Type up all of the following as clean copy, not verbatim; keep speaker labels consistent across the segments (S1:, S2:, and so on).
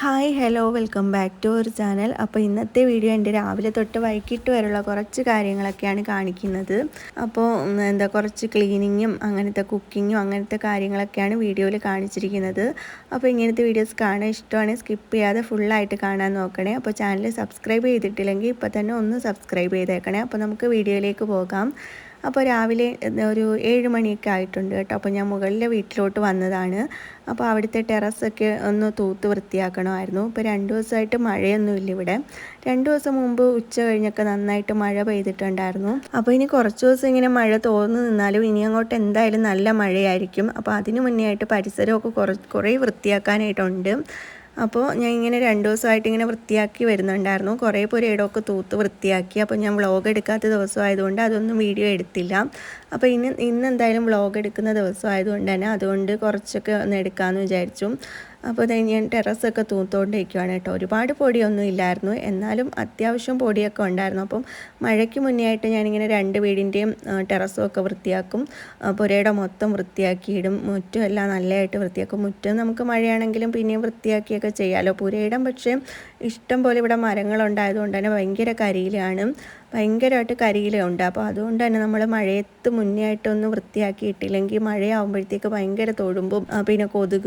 S1: Hi hello welcome back to our channel. അപ്പോൾ ഇന്നത്തെ video എൻ്റെ രാവിലെ തൊട്ട് വൈകിട്ട് വരെയുള്ള കുറച്ച് കാര്യങ്ങളൊക്കെയാണ് കാണിക്കുന്നത്. അപ്പോൾ കുറച്ച് ക്ലീനിങ്ങും അങ്ങനത്തെ കുക്കിങ്ങും അങ്ങനത്തെ കാര്യങ്ങളൊക്കെയാണ് വീഡിയോയിൽ കാണിച്ചിരിക്കുന്നത്. അപ്പോൾ ഇങ്ങനത്തെ വീഡിയോസ് കാണാൻ ഇഷ്ടമാണ്, സ്കിപ്പ് ചെയ്യാതെ ഫുള്ളായിട്ട് കാണാൻ നോക്കണേ. അപ്പോൾ ചാനൽ സബ്സ്ക്രൈബ് ചെയ്തിട്ടില്ലെങ്കിൽ ഇപ്പോൾ തന്നെ ഒന്ന് സബ്സ്ക്രൈബ് ചെയ്തേക്കണേ. അപ്പോൾ നമുക്ക് വീഡിയോയിലേക്ക് പോകാം. അപ്പോൾ രാവിലെ ഒരു 7 മണിയൊക്കെ ആയിട്ടുണ്ട് കേട്ടോ. അപ്പോൾ ഞാൻ മുകളിലെ വീട്ടിലോട്ട് വന്നതാണ്. അപ്പോൾ അവിടുത്തെ ടെറസൊക്കെ ഒന്ന് തൂത്ത് വൃത്തിയാക്കണമായിരുന്നു. ഇപ്പോൾ 2 ദിവസമായിട്ട് മഴയൊന്നുമില്ല ഇവിടെ. 2 ദിവസം മുമ്പ് ഉച്ച കഴിഞ്ഞൊക്കെ നന്നായിട്ട് മഴ പെയ്തിട്ടുണ്ടായിരുന്നു. അപ്പോൾ ഇനി കുറച്ച് ദിവസം ഇങ്ങനെ മഴ തോന്നുന്നു നിന്നാലും ഇനി അങ്ങോട്ട് എന്തായാലും നല്ല മഴയായിരിക്കും. അപ്പോൾ അതിന് മുന്നേ ആയിട്ട് പരിസരമൊക്കെ കുറേ വൃത്തിയാക്കാനായിട്ടുണ്ട്. അപ്പോൾ ഞാൻ ഇങ്ങനെ 2 ദിവസമായിട്ട് ഇങ്ങനെ വൃത്തിയാക്കി വരുന്നുണ്ടായിരുന്നു. കുറേ പുരയിടമൊക്കെ തൂത്ത് വൃത്തിയാക്കി. അപ്പോൾ ഞാൻ വ്ളോഗ് എടുക്കാത്ത ദിവസമായതുകൊണ്ട് അതൊന്നും വീഡിയോ എടുത്തില്ല. അപ്പോൾ ഇന്ന് എന്തായാലും വ്ളോഗ് എടുക്കുന്ന ദിവസമായതുകൊണ്ട് തന്നെ അതുകൊണ്ട് കുറച്ചൊക്കെ ഒന്ന് എടുക്കാമെന്ന് വിചാരിച്ചു. അപ്പോൾ ഞാൻ ടെറസൊക്കെ തൂത്തുകൊണ്ടിരിക്കുകയാണ് കേട്ടോ. ഒരുപാട് പൊടിയൊന്നും ഇല്ലായിരുന്നു, എന്നാലും അത്യാവശ്യം പൊടിയൊക്കെ ഉണ്ടായിരുന്നു. അപ്പം മഴയ്ക്ക് മുന്നേ ആയിട്ട് ഞാനിങ്ങനെ 2 വീടിൻ്റെയും ടെറസും ഒക്കെ വൃത്തിയാക്കും. പുരയുടെ മൊത്തം വൃത്തിയാക്കിയിടും. മുറ്റം എല്ലാം നല്ലതായിട്ട് വൃത്തിയാക്കും. മുറ്റം നമുക്ക് മഴയാണെങ്കിലും പിന്നെയും വൃത്തിയാക്കിയൊക്കെ ചെയ്യാമല്ലോ. പുരയിടം പക്ഷേ ഇഷ്ടം പോലെ ഇവിടെ മരങ്ങളുണ്ടായതുകൊണ്ട് തന്നെ ഭയങ്കരമായിട്ട് കരിയിലുണ്ട്. അപ്പോൾ അതുകൊണ്ട് തന്നെ നമ്മൾ മഴയത്ത് മുന്നേ ആയിട്ടൊന്ന് വൃത്തിയാക്കിയിട്ടില്ലെങ്കിൽ മഴയാകുമ്പോഴത്തേക്ക് ഭയങ്കര തൊഴുമ്പും പിന്നെ കൊതുക്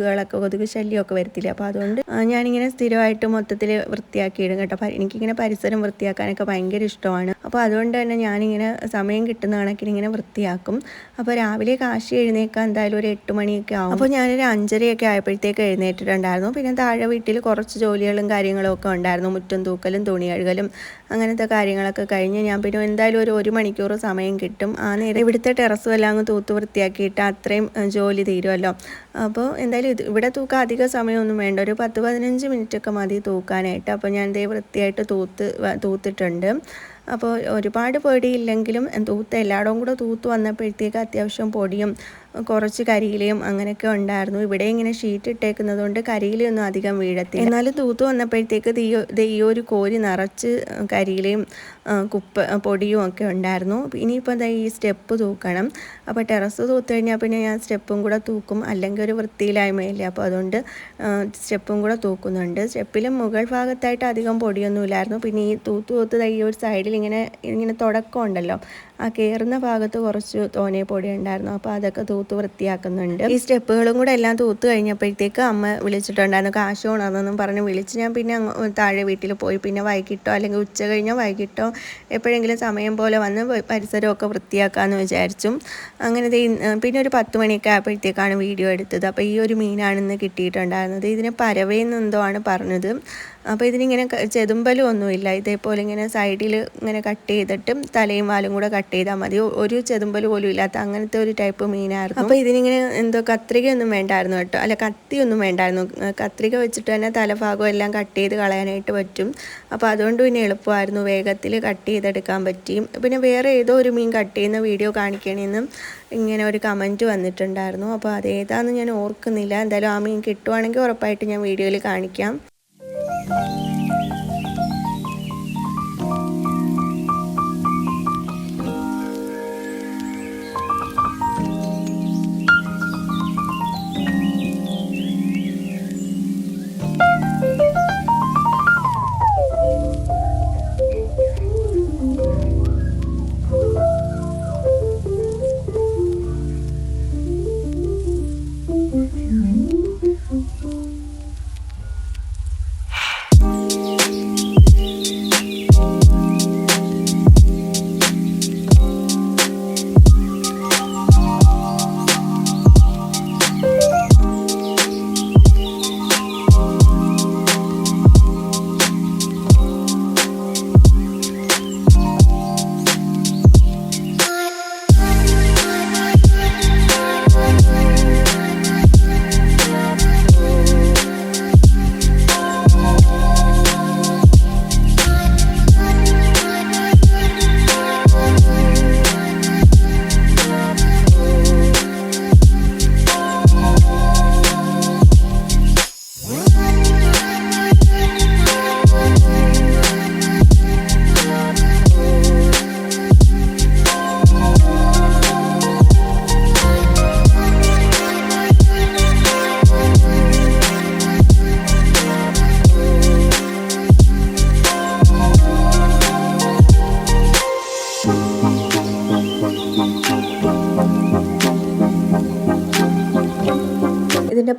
S1: ശല്യമൊക്കെ വരത്തില്ല. അപ്പോൾ അതുകൊണ്ട് ഞാനിങ്ങനെ സ്ഥിരമായിട്ട് മൊത്തത്തിൽ വൃത്തിയാക്കിയിടും കേട്ടോ. എനിക്കിങ്ങനെ പരിസരം വൃത്തിയാക്കാനൊക്കെ ഭയങ്കര ഇഷ്ടമാണ്. അപ്പോൾ അതുകൊണ്ട് തന്നെ ഞാനിങ്ങനെ സമയം കിട്ടുന്ന കണക്കിന് ഇങ്ങനെ വൃത്തിയാക്കും. അപ്പോൾ രാവിലെ കാശി എഴുന്നേൽക്കാൻ എന്തായാലും ഒരു 8 മണിയൊക്കെ ആവും. അപ്പോൾ ഞാനൊരു 5:30 ആയപ്പോഴത്തേക്ക് എഴുന്നേറ്റിട്ടുണ്ടായിരുന്നു. പിന്നെ താഴെ വീട്ടിൽ കുറച്ച് ജോലികളും കാര്യങ്ങളും ഒക്കെ ഉണ്ടായിരുന്നു. മുറ്റം തൂക്കലും തുണി കഴുകലും അങ്ങനത്തെ കാര്യങ്ങളൊക്കെ കഴിഞ്ഞ് ഞാൻ പിന്നെ എന്തായാലും ഒരു 1 മണിക്കൂർ സമയം കിട്ടും. ആ നേരം ഇവിടുത്തെ ടെറസും എല്ലാം അങ്ങ് തൂത്ത് വൃത്തിയാക്കിയിട്ട് അത്രയും ജോലി തീരുമല്ലോ. അപ്പോൾ എന്തായാലും ഇവിടെ തൂക്കാൻ അധിക സമയമൊന്നും വേണ്ട, ഒരു 10-15 മിനിറ്റൊക്കെ മതി തൂക്കാനായിട്ട്. അപ്പോൾ ഞാൻ ഇതേ വൃത്തിയായിട്ട് തൂത്തിട്ടുണ്ട്. അപ്പോൾ ഒരുപാട് പൊടിയില്ലെങ്കിലും എല്ലായിടവും കൂടെ തൂത്ത് വന്നപ്പോഴത്തേക്ക് അത്യാവശ്യം പൊടിയും കുറച്ച് കരിയിലയും അങ്ങനെയൊക്കെ ഉണ്ടായിരുന്നു. ഇവിടെ ഇങ്ങനെ ഷീറ്റ് ഇട്ടേക്കുന്നത് കൊണ്ട് കരിയിലയൊന്നും അധികം വീഴത്തില്ല. എന്നാലും തൂത്ത് വന്നപ്പോഴത്തേക്ക് ഈ ഒരു കോരി നിറച്ച് കരിയിലയും പൊടിയും ഒക്കെ ഉണ്ടായിരുന്നു. ഇനിയിപ്പോൾ ഈ സ്റ്റെപ്പ് തൂക്കണം. അപ്പോൾ ടെറസ് തൂത്ത് കഴിഞ്ഞാൽ പിന്നെ ഞാൻ സ്റ്റെപ്പും കൂടെ തൂക്കും, അല്ലെങ്കിൽ ഒരു വൃത്തിയില്ലായ്മയില്ല. അപ്പോൾ അതുകൊണ്ട് സ്റ്റെപ്പും കൂടെ തൂക്കുന്നുണ്ട്. സ്റ്റെപ്പിലും മുകൾ ഭാഗത്തായിട്ട് അധികം പൊടിയൊന്നും ഇല്ലായിരുന്നു. പിന്നെ ഈ തൂത്ത് ഈ ഒരു സൈഡിൽ ഇങ്ങനെ തുടക്കം ഉണ്ടല്ലോ, ആ കയറുന്ന ഭാഗത്ത് കുറച്ച് തോനെ പൊടി ഉണ്ടായിരുന്നു. അപ്പോൾ അതൊക്കെ തൂത്ത് വൃത്തിയാക്കുന്നുണ്ട്. ഈ സ്റ്റെപ്പുകളും കൂടെ എല്ലാം തൂത്ത് കഴിഞ്ഞപ്പോഴത്തേക്ക് അമ്മ വിളിച്ചിട്ടുണ്ടായിരുന്നു. കാശ് ഉണർന്നെന്നും പറഞ്ഞ് വിളിച്ച് ഞാൻ പിന്നെ താഴെ വീട്ടിൽ പോയി. പിന്നെ വൈകിട്ടോ അല്ലെങ്കിൽ ഉച്ച കഴിഞ്ഞോ വൈകിട്ടോ എപ്പോഴെങ്കിലും സമയം പോലെ വന്ന് പരിസരമൊക്കെ വൃത്തിയാക്കാമെന്ന് വിചാരിച്ചു. അങ്ങനെ പിന്നെ ഒരു 10 മണിയൊക്കെ ആയപ്പോഴത്തേക്കാണ് വീഡിയോ എടുത്തത്. അപ്പോൾ ഈ ഒരു മീനാണെന്ന് കിട്ടിയിട്ടുണ്ടായിരുന്നത്. ഇതിന് പരവയെന്നെന്തോ ആണ് പറഞ്ഞത്. അപ്പോൾ ഇതിനിങ്ങനെ ചെതുമ്പലും ഒന്നുമില്ല. ഇതേപോലെ ഇങ്ങനെ സൈഡിൽ ഇങ്ങനെ കട്ട് ചെയ്തിട്ട് തലയും വാലും കൂടെ കട്ട് ചെയ്താൽ മതി. ഒരു ചെതുമ്പൽ പോലും ഇല്ലാത്ത അങ്ങനത്തെ ഒരു ടൈപ്പ് മീനായിരുന്നു. അപ്പോൾ ഇതിനിങ്ങനെ കത്രികയൊന്നും വേണ്ടായിരുന്നു കേട്ടോ, അല്ല കത്തിയൊന്നും വേണ്ടായിരുന്നു. കത്രിക വെച്ചിട്ട് തന്നെ തലഭാഗം എല്ലാം കട്ട് ചെയ്ത് കളയാനായിട്ട് പറ്റും. അപ്പോൾ അതുകൊണ്ട് പിന്നെ എളുപ്പമായിരുന്നു, വേഗത്തിൽ കട്ട് ചെയ്തെടുക്കാൻ പറ്റി. പിന്നെ വേറെ ഏതോ ഒരു മീൻ കട്ട് ചെയ്യുന്ന വീഡിയോ കാണിക്കണമെന്നും ഇങ്ങനെ ഒരു കമൻറ്റ് വന്നിട്ടുണ്ടായിരുന്നു. അപ്പോൾ അതേതാണെന്ന് ഞാൻ ഓർക്കുന്നില്ല. എന്തായാലും ആ മീൻ കിട്ടുവാണെങ്കിൽ ഉറപ്പായിട്ട് ഞാൻ വീഡിയോയിൽ കാണിക്കാം.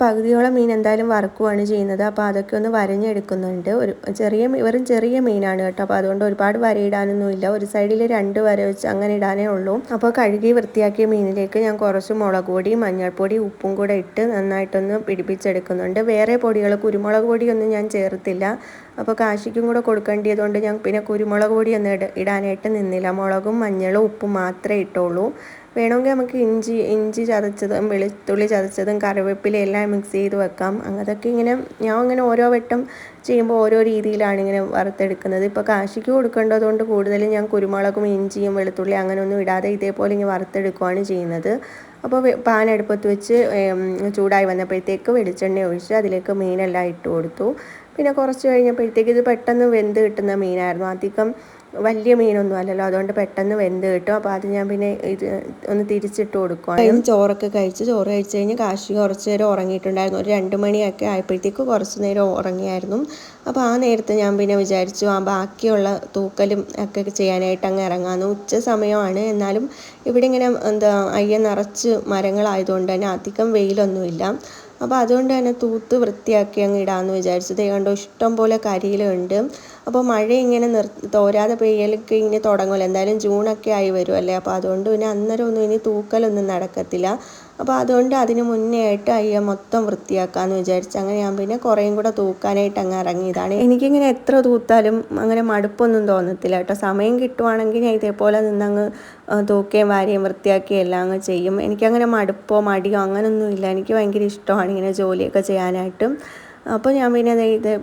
S1: പകുതിയോളം മീൻ എന്തായാലും വറുക്കുകയാണ് ചെയ്യുന്നത്. അപ്പോൾ അതൊക്കെ ഒന്ന് വരഞ്ഞെടുക്കുന്നുണ്ട്. വെറും ചെറിയ മീനാണ് കേട്ടോ. അപ്പോൾ അതുകൊണ്ട് ഒരുപാട് വരയിടാനൊന്നുമില്ല. ഒരു സൈഡിൽ 2 വര വെച്ച് അങ്ങനെ ഇടാനേ ഉള്ളൂ. അപ്പോൾ കഴുകി വൃത്തിയാക്കിയ മീനിലേക്ക് ഞാൻ കുറച്ച് മുളക് പൊടി, മഞ്ഞൾപ്പൊടി, ഉപ്പും കൂടെ ഇട്ട് നന്നായിട്ടൊന്ന് പിടിപ്പിച്ചെടുക്കുന്നുണ്ട്. വേറെ പൊടികൾ, കുരുമുളക് പൊടിയൊന്നും ഞാൻ ചേർത്തില്ല. അപ്പോൾ കാശിക്കും കൂടെ കൊടുക്കേണ്ടതുകൊണ്ട് ഞാൻ പിന്നെ കുരുമുളക് പൊടിയൊന്നും ഇടാനായിട്ട് നിന്നില്ല. മുളകും മഞ്ഞളും ഉപ്പും മാത്രമേ ഇട്ടുള്ളൂ. വേണമെങ്കിൽ നമുക്ക് ഇഞ്ചി ചതച്ചതും വെളുത്തുള്ളി ചതച്ചതും കറിവേപ്പില എല്ലാം മിക്സ് ചെയ്ത് വെക്കാം. അതൊക്കെ ഞാൻ അങ്ങനെ ഓരോ വട്ടം ചെയ്യുമ്പോൾ ഓരോ രീതിയിലാണ് ഇങ്ങനെ വറുത്തെടുക്കുന്നത്. ഇപ്പോൾ കാശിക്ക് കൊടുക്കേണ്ടതുകൊണ്ട് കൂടുതലും ഞാൻ കുരുമുളകും ഇഞ്ചിയും വെളുത്തുള്ളി അങ്ങനെയൊന്നും ഇടാതെ ഇതേപോലെ ഇങ്ങനെ വറുത്തെടുക്കുകയാണ് ചെയ്യുന്നത്. അപ്പോൾ പാൻ അടുപ്പത്ത് വെച്ച് ചൂടായി വന്നപ്പോഴത്തേക്ക് വെളിച്ചെണ്ണ ഒഴിച്ച് അതിലേക്ക് മീനെല്ലാം ഇട്ട് കൊടുത്തു. പിന്നെ കുറച്ച് കഴിഞ്ഞപ്പോഴത്തേക്ക് ഇത് പെട്ടെന്ന് വെന്ത് കിട്ടുന്ന മീനായിരുന്നു. അധികം വലിയ മീനൊന്നും അല്ലല്ലോ, അതുകൊണ്ട് പെട്ടെന്ന് വെന്ത് കിട്ടും. അപ്പോൾ അത് ഞാൻ പിന്നെ ഇത് ഒന്ന് തിരിച്ചിട്ട് കൊടുക്കുകയാണ്. ചോറ് കഴിച്ച് കഴിഞ്ഞ് കാശി കുറച്ച് നേരം ഉറങ്ങിയിട്ടുണ്ടായിരുന്നു. ഒരു 2 മണിയൊക്കെ ആയപ്പോഴത്തേക്ക് കുറച്ച് നേരം ഉറങ്ങിയായിരുന്നു. അപ്പോൾ ആ നേരത്ത് ഞാൻ പിന്നെ വിചാരിച്ചു ബാക്കിയുള്ള തൂക്കലും ഒക്കെ ചെയ്യാനായിട്ട് അങ്ങ് ഇറങ്ങാമെന്ന്. ഉച്ച സമയമാണ്, എന്നാലും ഇവിടെ ഇങ്ങനെ അയ്യ നിറച്ച് മരങ്ങളായതുകൊണ്ട് തന്നെ അധികം വെയിലൊന്നുമില്ല. അപ്പോൾ അതുകൊണ്ട് തന്നെ തൂത്ത് വൃത്തിയാക്കി അങ്ങ് ഇടാമെന്ന് വിചാരിച്ചത്. കണ്ടോ, ഇഷ്ടം പോലെ കരിയിലുണ്ട്. അപ്പോൾ മഴ ഇങ്ങനെ തോരാതെ പെയ്യലൊക്കെ ഇങ്ങനെ തുടങ്ങുമല്ലോ, എന്തായാലും ജൂണൊക്കെ ആയി വരുമല്ലേ. അപ്പോൾ അതുകൊണ്ട് പിന്നെ അന്നേരം ഒന്നും ഇനി തൂക്കലൊന്നും നടക്കത്തില്ല. അപ്പോൾ അതുകൊണ്ട് അതിന് മുന്നേ ആയിട്ട് അയ്യ മൊത്തം വൃത്തിയാക്കാമെന്ന് വിചാരിച്ചു. അങ്ങനെ ഞാൻ പിന്നെ കുറേയും കൂടെ തൂക്കാനായിട്ട് അങ്ങ് ഇറങ്ങിയതാണ്. എനിക്കിങ്ങനെ എത്ര തൂത്താലും അങ്ങനെ മടുപ്പൊന്നും തോന്നത്തില്ല കേട്ടോ. സമയം കിട്ടുവാണെങ്കിൽ ഞാൻ ഇതേപോലെ നിന്നങ്ങ് തൂക്കുകയും വാരുകയും വൃത്തിയാക്കുകയും എല്ലാം അങ്ങ് ചെയ്യും. എനിക്കങ്ങനെ മടുപ്പോ മടിയോ അങ്ങനെയൊന്നുമില്ല. എനിക്ക് ഭയങ്കര ഇഷ്ടമാണ് ഇങ്ങനെ ജോലിയൊക്കെ ചെയ്യാനായിട്ടും. അപ്പോൾ ഞാൻ പിന്നെ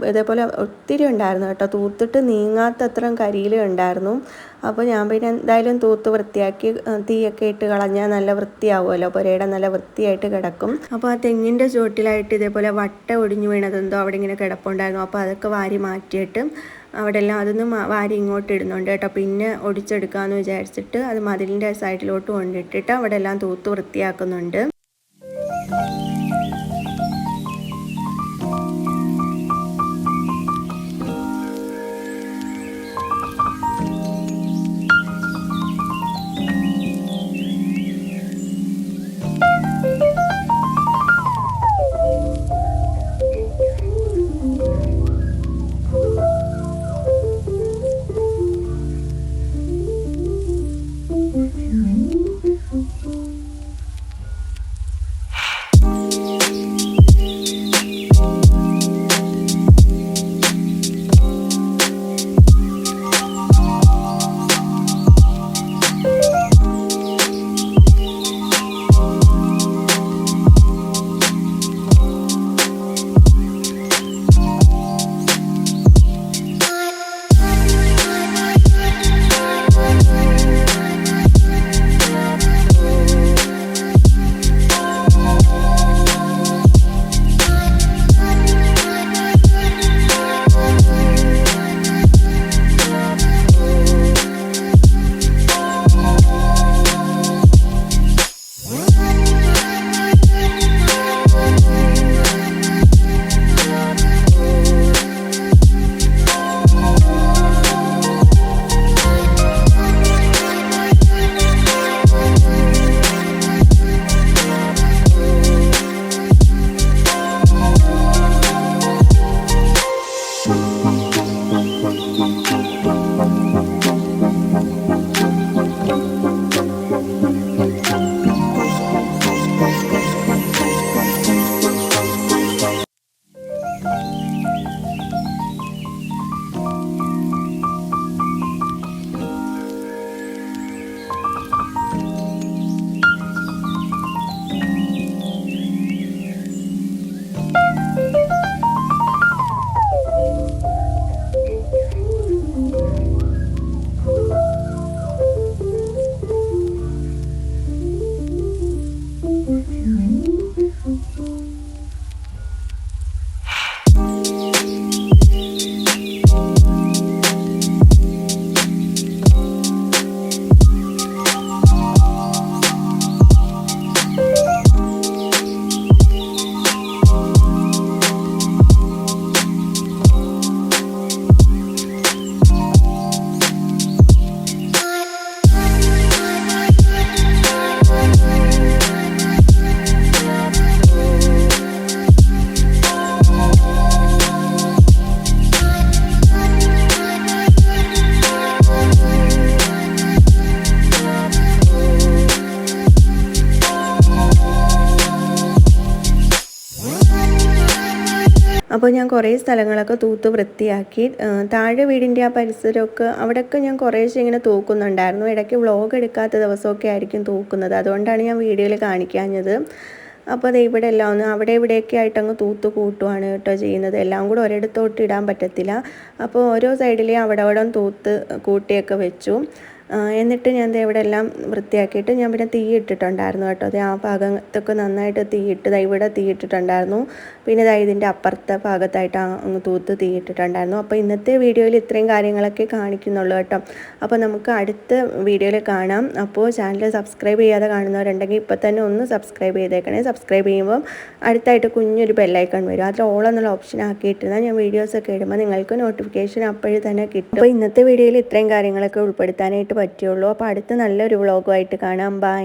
S1: ഇതേപോലെ ഒത്തിരി ഉണ്ടായിരുന്നു കേട്ടോ. തൂത്തിട്ട് നീങ്ങാത്തത്ര കരിയിലും ഉണ്ടായിരുന്നു. അപ്പോൾ ഞാൻ പിന്നെ എന്തായാലും തൂത്ത് വൃത്തിയാക്കി തീയൊക്കെ ഇട്ട് കളഞ്ഞാൽ നല്ല വൃത്തിയാവുമല്ലോ, പുരയുടെ നല്ല വൃത്തിയായിട്ട് കിടക്കും. അപ്പോൾ ആ തെങ്ങിൻ്റെ ചുവട്ടിലായിട്ട് ഇതേപോലെ വട്ട ഒടിഞ്ഞു വീണതെന്തോ അവിടെ ഇങ്ങനെ കിടപ്പുണ്ടായിരുന്നു. അപ്പോൾ അതൊക്കെ വാരി മാറ്റിയിട്ട് അവിടെ എല്ലാം അതൊന്നും വാരി ഇങ്ങോട്ട് ഇടുന്നുണ്ട് കേട്ടോ. പിന്നെ ഒടിച്ചെടുക്കാമെന്ന് വിചാരിച്ചിട്ട് അത് മതിലിൻ്റെ സൈഡിലോട്ട് കൊണ്ടിട്ടിട്ട് അവിടെ എല്ലാം തൂത്ത് വൃത്തിയാക്കുന്നുണ്ട്. അപ്പോൾ ഞാൻ കുറേ സ്ഥലങ്ങളൊക്കെ തൂത്ത് വൃത്തിയാക്കി. താഴെ വീടിൻ്റെ ആ പരിസരമൊക്കെ അവിടെയൊക്കെ ഞാൻ കുറേശ്ശെ ഇങ്ങനെ തൂക്കുന്നുണ്ടായിരുന്നു. ഇടയ്ക്ക് വ്ളോഗ് എടുക്കാത്ത ദിവസമൊക്കെ ആയിരിക്കും തൂക്കുന്നത്. അതുകൊണ്ടാണ് ഞാൻ വീഡിയോയിൽ കാണിക്കാഞ്ഞത്. അപ്പോൾ അത് ഇവിടെ എല്ലാം ഒന്ന് അവിടെ ഇവിടെയൊക്കെ ആയിട്ടങ്ങ് തൂത്ത് കൂട്ടുവാണ് കേട്ടോ ചെയ്യുന്നത്. എല്ലാം കൂടെ ഒരിടത്തോട്ട് ഇടാൻ പറ്റത്തില്ല. അപ്പോൾ ഓരോ സൈഡിലെയും അവിടെ അവിടെ തൂത്ത് കൂട്ടിയൊക്കെ വെച്ചു. എന്നിട്ട് ഞാൻ ഇവിടെ എല്ലാം വൃത്തിയാക്കിയിട്ട് ഞാൻ പിന്നെ തീ ഇട്ടിട്ടുണ്ടായിരുന്നു കേട്ടോ. അത് ആ ഭാഗത്തൊക്കെ നന്നായിട്ട് തീയിട്ട് ഇവിടെ തീയിട്ടിട്ടുണ്ടായിരുന്നു. പിന്നെ ഇതിൻ്റെ അപ്പുറത്തെ ഭാഗത്തായിട്ട് അങ്ങ് തൂത്ത് തീയിട്ടിട്ടുണ്ടായിരുന്നു. അപ്പോൾ ഇന്നത്തെ വീഡിയോയിൽ ഇത്രയും കാര്യങ്ങളൊക്കെ കാണിക്കുന്നുള്ളൂ കേട്ടോ. അപ്പോൾ നമുക്ക് അടുത്ത വീഡിയോയിൽ കാണാം. അപ്പോൾ ചാനൽ സബ്സ്ക്രൈബ് ചെയ്യാതെ കാണുന്നവരുണ്ടെങ്കിൽ ഇപ്പോൾ തന്നെ ഒന്ന് സബ്സ്ക്രൈബ് ചെയ്തേക്കണേ. സബ്സ്ക്രൈബ് ചെയ്യുമ്പം അടുത്തായിട്ട് കുഞ്ഞൊരു ബെല്ലൈക്കൺ വരും. അതിൽ ഓൾ എന്നുള്ള ഓപ്ഷൻ ആക്കിയിട്ടിരുന്നാൽ ഞാൻ വീഡിയോസൊക്കെ ഇടുമ്പോൾ നിങ്ങൾക്ക് നോട്ടിഫിക്കേഷൻ അപ്പോഴും തന്നെ കിട്ടും. അപ്പോൾ ഇന്നത്തെ വീഡിയോയിൽ ഇത്രയും കാര്യങ്ങളൊക്കെ ഉൾപ്പെടുത്താനായിട്ട് പറ്റുള്ളൂ. അപ്പോൾ അടുത്ത നല്ലൊരു വ്ളോഗുമായിട്ട് കാണാം. ബൈ.